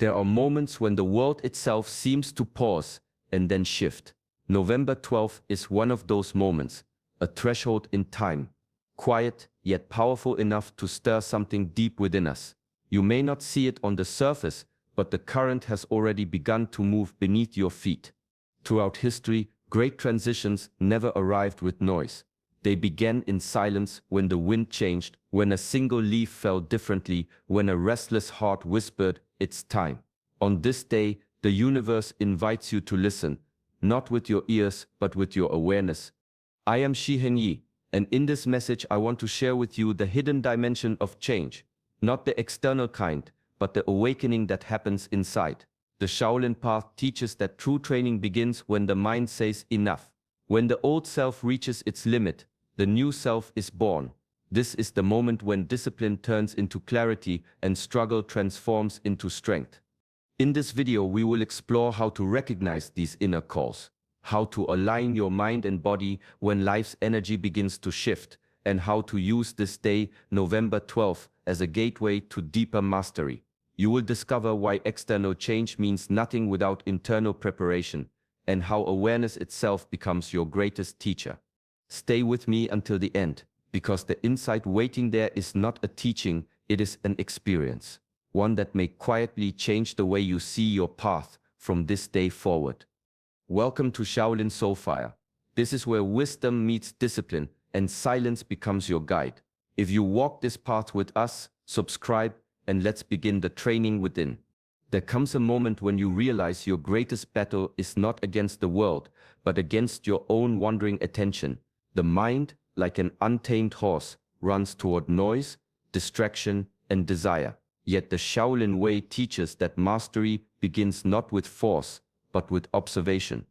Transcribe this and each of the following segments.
There are moments when the world itself seems to pause and then shift. November 12th is one of those moments, a threshold in time, quiet yet powerful enough to stir something deep within us. You may not see it on the surface, but the current has already begun to move beneath your feet. Throughout history, great transitions never arrived with noise. They began in silence, when the wind changed, when a single leaf fell differently, when a restless heart whispered, "It's time." On this day, the universe invites you to listen, not with your ears, but with your awareness. I am Shi Heng Yi, and in this message I want to share with you the hidden dimension of change. Not the external kind, but the awakening that happens inside. The Shaolin path teaches that true training begins when the mind says enough. When the old self reaches its limit, the new self is born. This is the moment when discipline turns into clarity and struggle transforms into strength. In this video, we will explore how to recognize these inner calls, how to align your mind and body when life's energy begins to shift, and how to use this day, November 12th, as a gateway to deeper mastery. You will discover why external change means nothing without internal preparation, and how awareness itself becomes your greatest teacher. Stay with me until the end, because the insight waiting there is not a teaching, it is an experience, one that may quietly change the way you see your path from this day forward. Welcome to Shaolin Soulfire. This is where wisdom meets discipline and silence becomes your guide. If you walk this path with us, subscribe, and let's begin the training within. There comes a moment when you realize your greatest battle is not against the world, but against your own wandering attention. The mind, like an untamed horse, runs toward noise, distraction, and desire. Yet the Shaolin way teaches that mastery begins not with force, but with observation.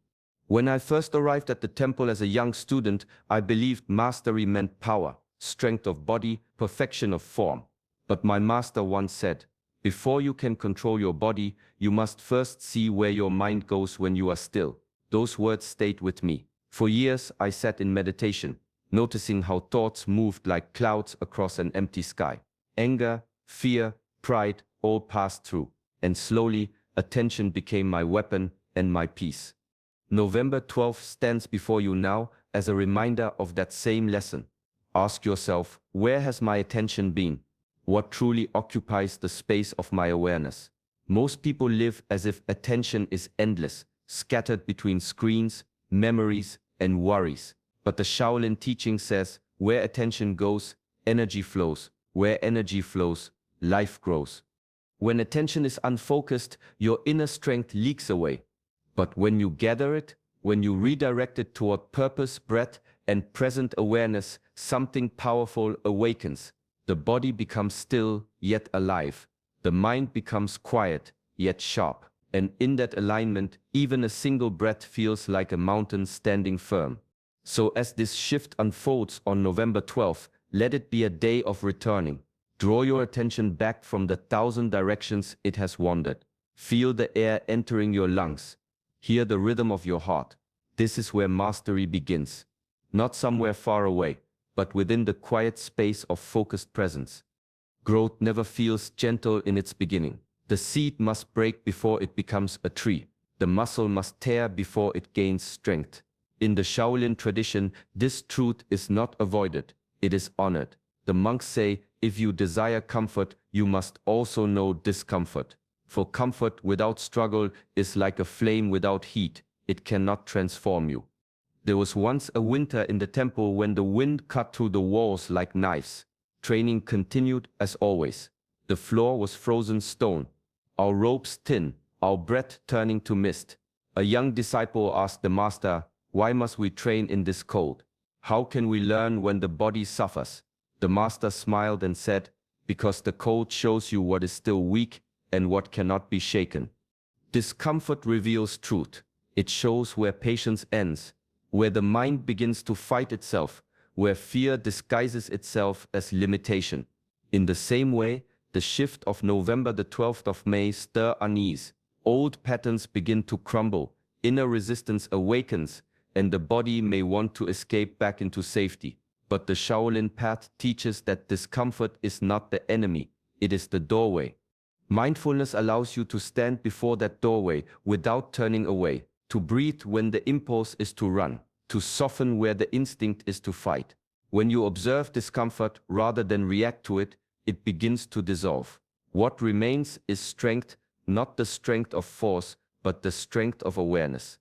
When I first arrived at the temple as a young student, I believed mastery meant power, strength of body, perfection of form. But my master once said, "Before you can control your body, you must first see where your mind goes when you are still." Those words stayed with me. For years, I sat in meditation, noticing how thoughts moved like clouds across an empty sky. Anger, fear, pride, all passed through, and slowly, attention became my weapon and my peace. November 12th stands before you now as a reminder of that same lesson. Ask yourself, where has my attention been? What truly occupies the space of my awareness? Most people live as if attention is endless, scattered between screens, memories, and worries. But the Shaolin teaching says, where attention goes, energy flows. Where energy flows, life grows. When attention is unfocused, your inner strength leaks away. But when you gather it, when you redirect it toward purpose, breath, and present awareness, something powerful awakens. The body becomes still, yet alive. The mind becomes quiet, yet sharp. And in that alignment, even a single breath feels like a mountain standing firm. So as this shift unfolds on November 12th, let it be a day of returning. Draw your attention back from the thousand directions it has wandered. Feel the air entering your lungs. Hear the rhythm of your heart. This is where mastery begins. Not somewhere far away, but within the quiet space of focused presence. Growth never feels gentle in its beginning. The seed must break before it becomes a tree. The muscle must tear before it gains strength. In the Shaolin tradition, this truth is not avoided, it is honored. The monks say, if you desire comfort, you must also know discomfort. For comfort without struggle is like a flame without heat, it cannot transform you. There was once a winter in the temple when the wind cut through the walls like knives. Training continued as always. The floor was frozen stone, our ropes thin, our breath turning to mist. A young disciple asked the master, "Why must we train in this cold? How can we learn when the body suffers?" The master smiled and said, "Because the cold shows you what is still weak and what cannot be shaken." Discomfort reveals truth. It shows where patience ends, where the mind begins to fight itself, where fear disguises itself as limitation. In the same way, the shift of November the 12th of May stir unease. Old patterns begin to crumble, inner resistance awakens, and the body may want to escape back into safety. But the Shaolin path teaches that discomfort is not the enemy, it is the doorway. Mindfulness allows you to stand before that doorway without turning away, to breathe when the impulse is to run, to soften where the instinct is to fight. When you observe discomfort rather than react to it, it begins to dissolve. What remains is strength, not the strength of force, but the strength of awareness.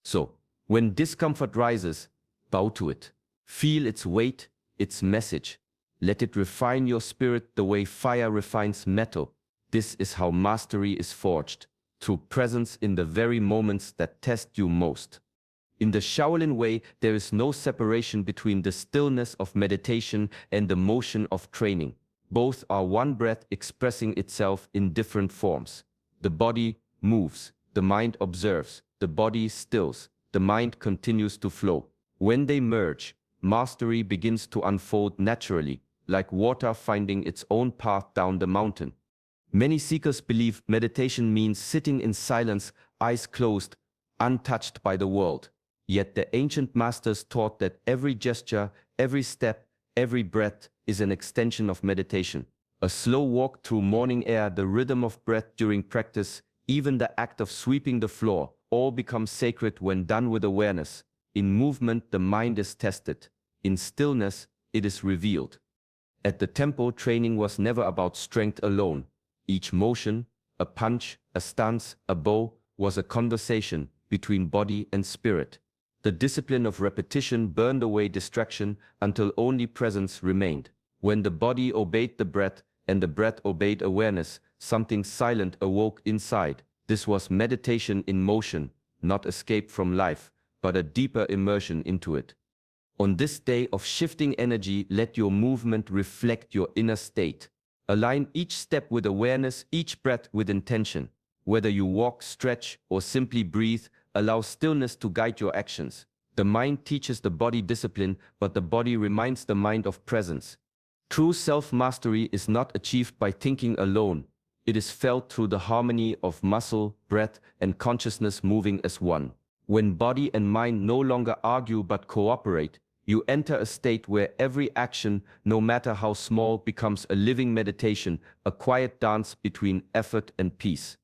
So, when discomfort rises, bow to it. Feel its weight, its message. Let it refine your spirit the way fire refines metal. This is how mastery is forged, through presence in the very moments that test you most. In the Shaolin way, there is no separation between the stillness of meditation and the motion of training. Both are one breath expressing itself in different forms. The body moves, the mind observes, the body stills, the mind continues to flow. When they merge, mastery begins to unfold naturally, like water finding its own path down the mountain. Many seekers believe meditation means sitting in silence, eyes closed, untouched by the world. Yet the ancient masters taught that every gesture, every step, every breath is an extension of meditation. A slow walk through morning air, the rhythm of breath during practice, even the act of sweeping the floor, all become sacred when done with awareness. In movement, the mind is tested. In stillness, it is revealed. At the temple, training was never about strength alone. Each motion, a punch, a stance, a bow, was a conversation between body and spirit. The discipline of repetition burned away distraction until only presence remained. When the body obeyed the breath and the breath obeyed awareness, something silent awoke inside. This was meditation in motion, not escape from life, but a deeper immersion into it. On this day of shifting energy, let your movement reflect your inner state. Align each step with awareness, each breath with intention. Whether you walk, stretch, or simply breathe, allow stillness to guide your actions. The mind teaches the body discipline, but the body reminds the mind of presence. True self-mastery is not achieved by thinking alone. It is felt through the harmony of muscle, breath, and consciousness moving as one. When body and mind no longer argue but cooperate, you enter a state where every action, no matter how small, becomes a living meditation, a quiet dance between effort and peace.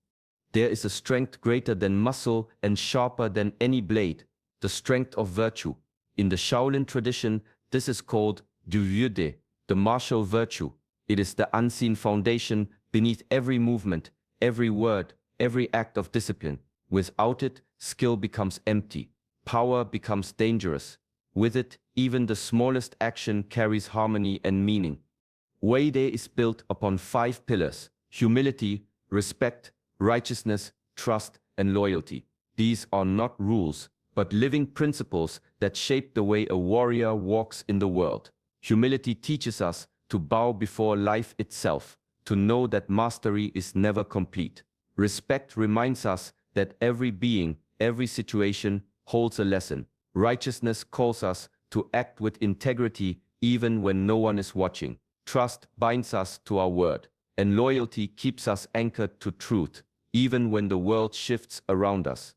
There is a strength greater than muscle and sharper than any blade, the strength of virtue. In the Shaolin tradition, this is called du, the martial virtue. It is the unseen foundation beneath every movement, every word, every act of discipline. Without it, skill becomes empty. Power becomes dangerous. With it, even the smallest action carries harmony and meaning. Wei De is built upon 5 pillars: humility, respect, righteousness, trust, and loyalty. These are not rules, but living principles that shape the way a warrior walks in the world. Humility teaches us to bow before life itself, to know that mastery is never complete. Respect reminds us that every being, every situation holds a lesson. Righteousness calls us to act with integrity even when no one is watching. Trust binds us to our word, and loyalty keeps us anchored to truth, even when the world shifts around us.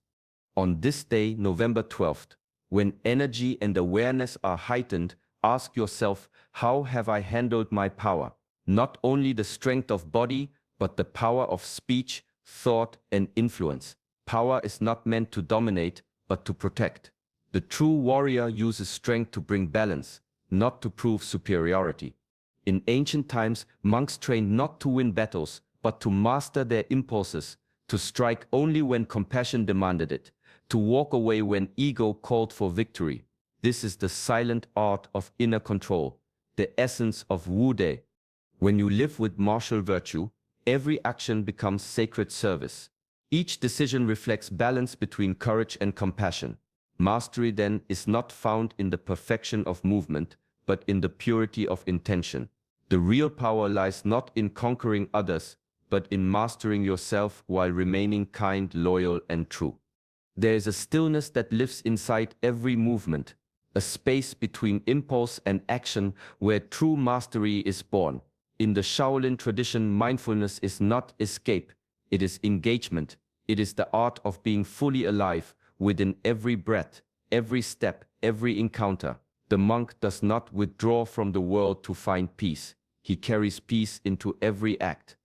On this day, November 12th, when energy and awareness are heightened, ask yourself, how have I handled my power? Not only the strength of body, but the power of speech, thought, and influence. Power is not meant to dominate, but to protect. The true warrior uses strength to bring balance, not to prove superiority. In ancient times, monks trained not to win battles, but to master their impulses, to strike only when compassion demanded it, to walk away when ego called for victory. This is the silent art of inner control, the essence of Wu De. When you live with martial virtue, every action becomes sacred service. Each decision reflects balance between courage and compassion. Mastery then is not found in the perfection of movement, but in the purity of intention. The real power lies not in conquering others, but in mastering yourself while remaining kind, loyal, and true. There is a stillness that lives inside every movement, a space between impulse and action where true mastery is born. In the Shaolin tradition, mindfulness is not escape, it is engagement. It is the art of being fully alive within every breath, every step, every encounter. The monk does not withdraw from the world to find peace. He carries peace into every act.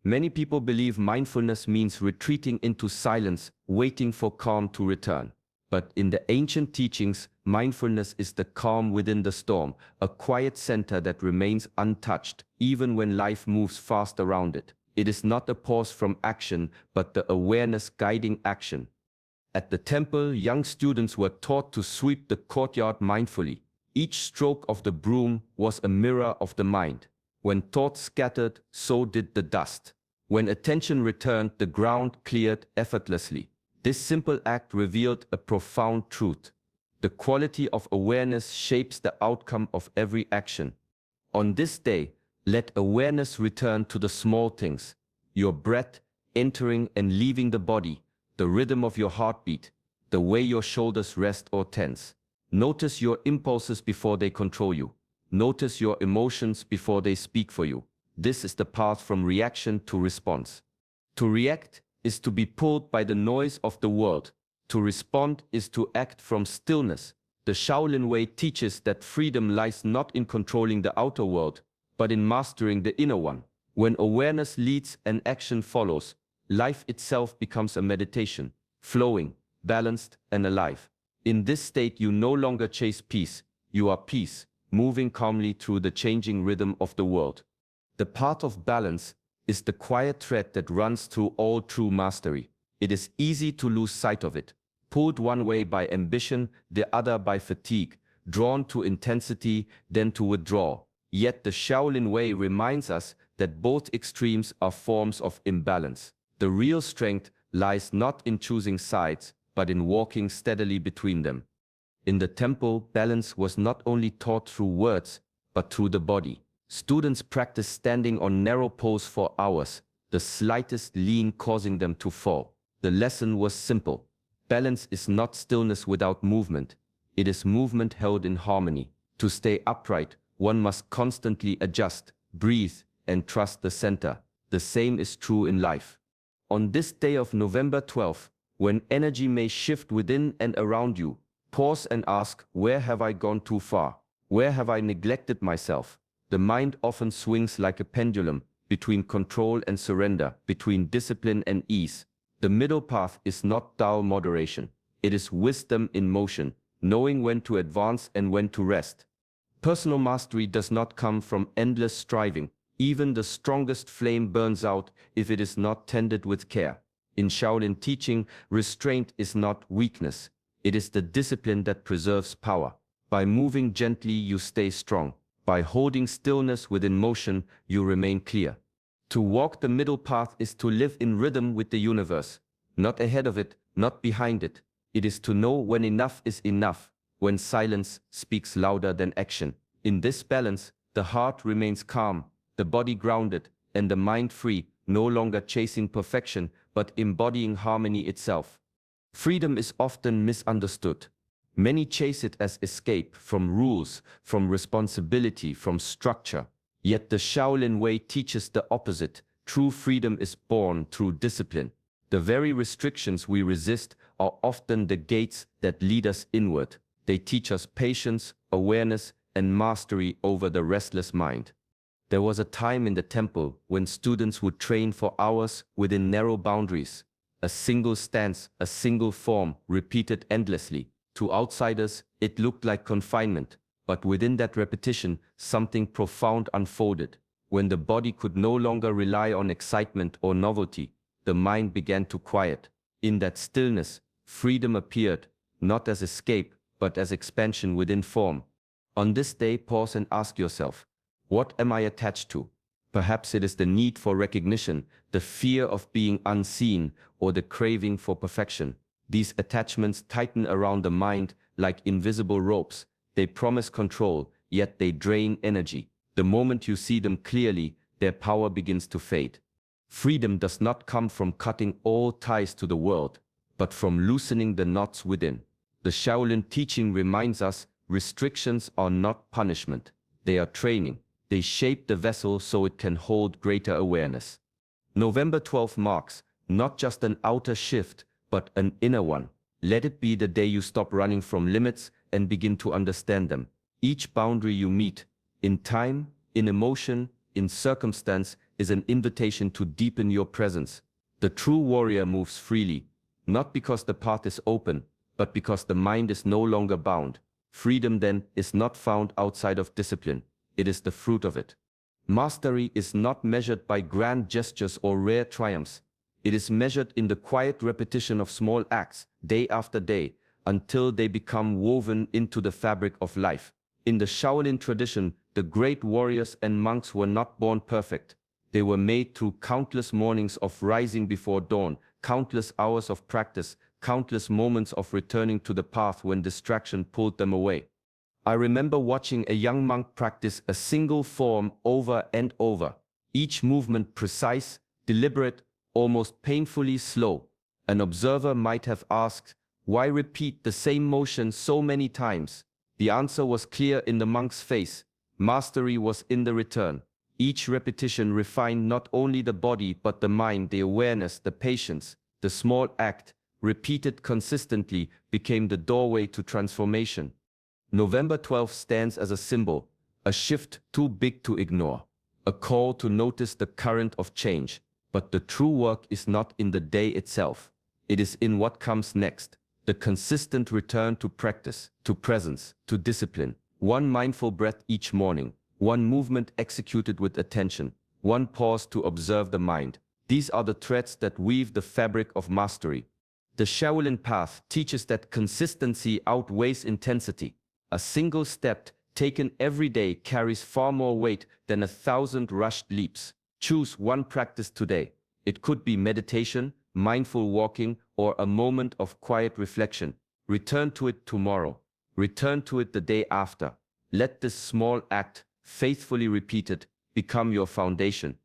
Many people believe mindfulness means retreating into silence, waiting for calm to return. But in the ancient teachings, mindfulness is the calm within the storm, a quiet center that remains untouched, even when life moves fast around it. It is not a pause from action, but the awareness guiding action. At the temple, young students were taught to sweep the courtyard mindfully. Each stroke of the broom was a mirror of the mind. When thoughts scattered, so did the dust. When attention returned, the ground cleared effortlessly. This simple act revealed a profound truth. The quality of awareness shapes the outcome of every action. On this day, let awareness return to the small things. Your breath entering and leaving the body, the rhythm of your heartbeat, the way your shoulders rest or tense. Notice your impulses before they control you. Notice your emotions before they speak for you. This is the path from reaction to response. To react is to be pulled by the noise of the world. To respond is to act from stillness. The Shaolin way teaches that freedom lies not in controlling the outer world, but in mastering the inner one. When awareness leads and action follows, life itself becomes a meditation, flowing, balanced, and alive. In this state, you no longer chase peace, you are peace, moving calmly through the changing rhythm of the world. The path of balance is the quiet thread that runs through all true mastery. It is easy to lose sight of it, pulled one way by ambition, the other by fatigue, drawn to intensity, then to withdrawal. Yet the Shaolin way reminds us that both extremes are forms of imbalance. The real strength lies not in choosing sides, but in walking steadily between them. In the temple, balance was not only taught through words, but through the body. Students practiced standing on narrow poles for hours, the slightest lean causing them to fall. The lesson was simple. Balance is not stillness without movement. It is movement held in harmony. To stay upright, one must constantly adjust, breathe, and trust the center. The same is true in life. On this day of November 12th, when energy may shift within and around you, pause and ask, where have I gone too far? Where have I neglected myself? The mind often swings like a pendulum, between control and surrender, between discipline and ease. The middle path is not dull moderation. It is wisdom in motion, knowing when to advance and when to rest. Personal mastery does not come from endless striving. Even the strongest flame burns out if it is not tended with care. In Shaolin teaching, restraint is not weakness. It is the discipline that preserves power. By moving gently, you stay strong. By holding stillness within motion, you remain clear. To walk the middle path is to live in rhythm with the universe. Not ahead of it, not behind it. It is to know when enough is enough, when silence speaks louder than action. In this balance, the heart remains calm, the body grounded, and the mind free, no longer chasing perfection, but embodying harmony itself. Freedom is often misunderstood. Many chase it as escape from rules, from responsibility, from structure. Yet the Shaolin way teaches the opposite. True freedom is born through discipline. The very restrictions we resist are often the gates that lead us inward. They teach us patience, awareness, and mastery over the restless mind. There was a time in the temple when students would train for hours within narrow boundaries. A single stance, a single form, repeated endlessly. To outsiders, it looked like confinement, but within that repetition, something profound unfolded. When the body could no longer rely on excitement or novelty, the mind began to quiet. In that stillness, freedom appeared, not as escape, but as expansion within form. On this day, pause and ask yourself, what am I attached to? Perhaps it is the need for recognition, the fear of being unseen, or the craving for perfection. These attachments tighten around the mind like invisible ropes. They promise control, yet they drain energy. The moment you see them clearly, their power begins to fade. Freedom does not come from cutting all ties to the world, but from loosening the knots within. The Shaolin teaching reminds us restrictions are not punishment. They are training. They shape the vessel so it can hold greater awareness. November 12 marks not just an outer shift, but an inner one. Let it be the day you stop running from limits and begin to understand them. Each boundary you meet, in time, in emotion, in circumstance, is an invitation to deepen your presence. The true warrior moves freely, not because the path is open, but because the mind is no longer bound. Freedom, then, is not found outside of discipline. It is the fruit of it. Mastery is not measured by grand gestures or rare triumphs. It is measured in the quiet repetition of small acts, day after day, until they become woven into the fabric of life. In the Shaolin tradition, the great warriors and monks were not born perfect. They were made through countless mornings of rising before dawn, countless hours of practice, countless moments of returning to the path when distraction pulled them away. I remember watching a young monk practice a single form over and over, each movement precise, deliberate, almost painfully slow. An observer might have asked, why repeat the same motion so many times? The answer was clear in the monk's face. Mastery was in the return. Each repetition refined not only the body but the mind, the awareness, the patience. The small act, repeated consistently, became the doorway to transformation. November 12 stands as a symbol, a shift too big to ignore, a call to notice the current of change. But the true work is not in the day itself. It is in what comes next, the consistent return to practice, to presence, to discipline. One mindful breath each morning, one movement executed with attention, one pause to observe the mind. These are the threads that weave the fabric of mastery. The Shaolin path teaches that consistency outweighs intensity. A single step taken every day carries far more weight than 1,000 rushed leaps. Choose one practice today. It could be meditation, mindful walking, or a moment of quiet reflection. Return to it tomorrow. Return to it the day after. Let this small act, faithfully repeated, become your foundation.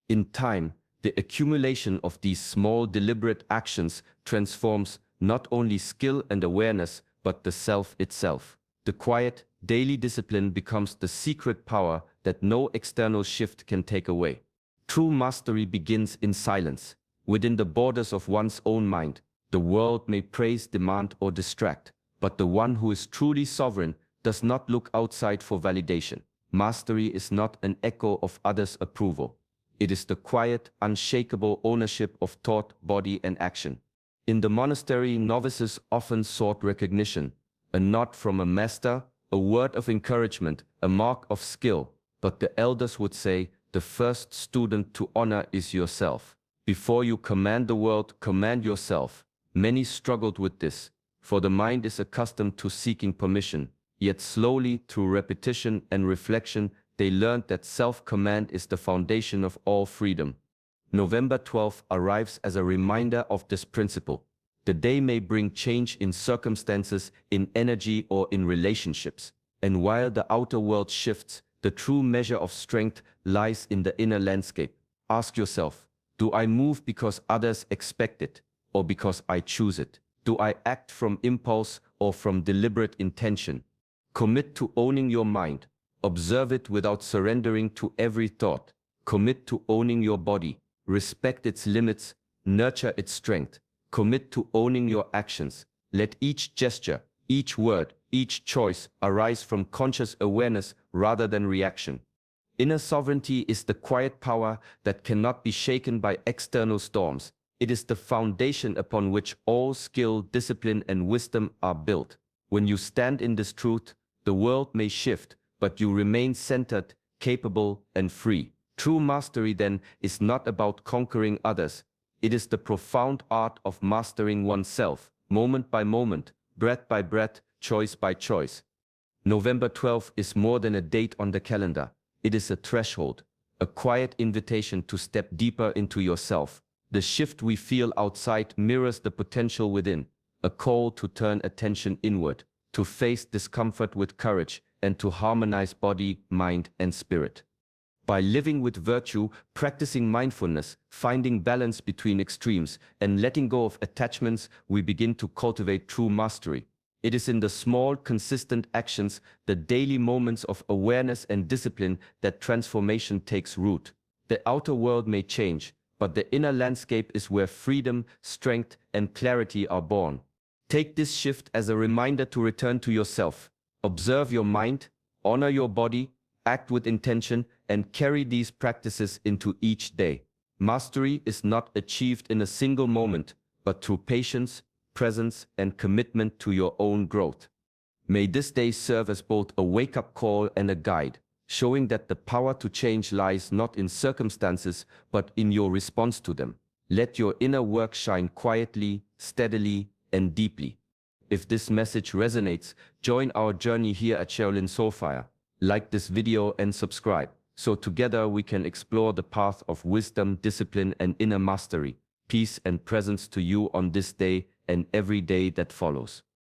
In time, the accumulation of these small deliberate actions transforms not only skill and awareness, but the self itself. The quiet, daily discipline becomes the secret power that no external shift can take away. True mastery begins in silence, within the borders of one's own mind. The world may praise, demand, or distract, but the one who is truly sovereign does not look outside for validation. Mastery is not an echo of others' approval. It is the quiet, unshakable ownership of thought, body, and action. In the monastery, novices often sought recognition, a nod from a master, a word of encouragement, a mark of skill. But the elders would say, the first student to honor is yourself. Before you command the world, command yourself. Many struggled with this, for the mind is accustomed to seeking permission. Yet slowly, through repetition and reflection, they learned that self-command is the foundation of all freedom. November 12 arrives as a reminder of this principle. The day may bring change in circumstances, in energy, or in relationships. And while the outer world shifts, the true measure of strength lies in the inner landscape. Ask yourself, do I move because others expect it, or because I choose it? Do I act from impulse or from deliberate intention? Commit to owning your mind. Observe it without surrendering to every thought. Commit to owning your body. Respect its limits. Nurture its strength. Commit to owning your actions. Let each gesture, each word, each choice arise from conscious awareness rather than reaction. Inner sovereignty is the quiet power that cannot be shaken by external storms. It is the foundation upon which all skill, discipline, and wisdom are built. When you stand in this truth, the world may shift, but you remain centered, capable, and free. True mastery, then, is not about conquering others. It is the profound art of mastering oneself, moment by moment, breath by breath, choice by choice. November 12 is more than a date on the calendar. It is a threshold, a quiet invitation to step deeper into yourself. The shift we feel outside mirrors the potential within, a call to turn attention inward, to face discomfort with courage, and to harmonize body, mind, and spirit. By living with virtue, practicing mindfulness, finding balance between extremes, and letting go of attachments, we begin to cultivate true mastery. It is in the small, consistent actions, the daily moments of awareness and discipline, that transformation takes root. The outer world may change, but the inner landscape is where freedom, strength, and clarity are born. Take this shift as a reminder to return to yourself. Observe your mind, honor your body, act with intention, and carry these practices into each day. Mastery is not achieved in a single moment, but through patience, presence, and commitment to your own growth. May this day serve as both a wake-up call and a guide, showing that the power to change lies not in circumstances, but in your response to them. Let your inner work shine quietly, steadily, and deeply. If this message resonates, join our journey here at Shaolin Soulfire. Like this video and subscribe, so together we can explore the path of wisdom, discipline, and inner mastery. Peace and presence to you on this day and every day that follows.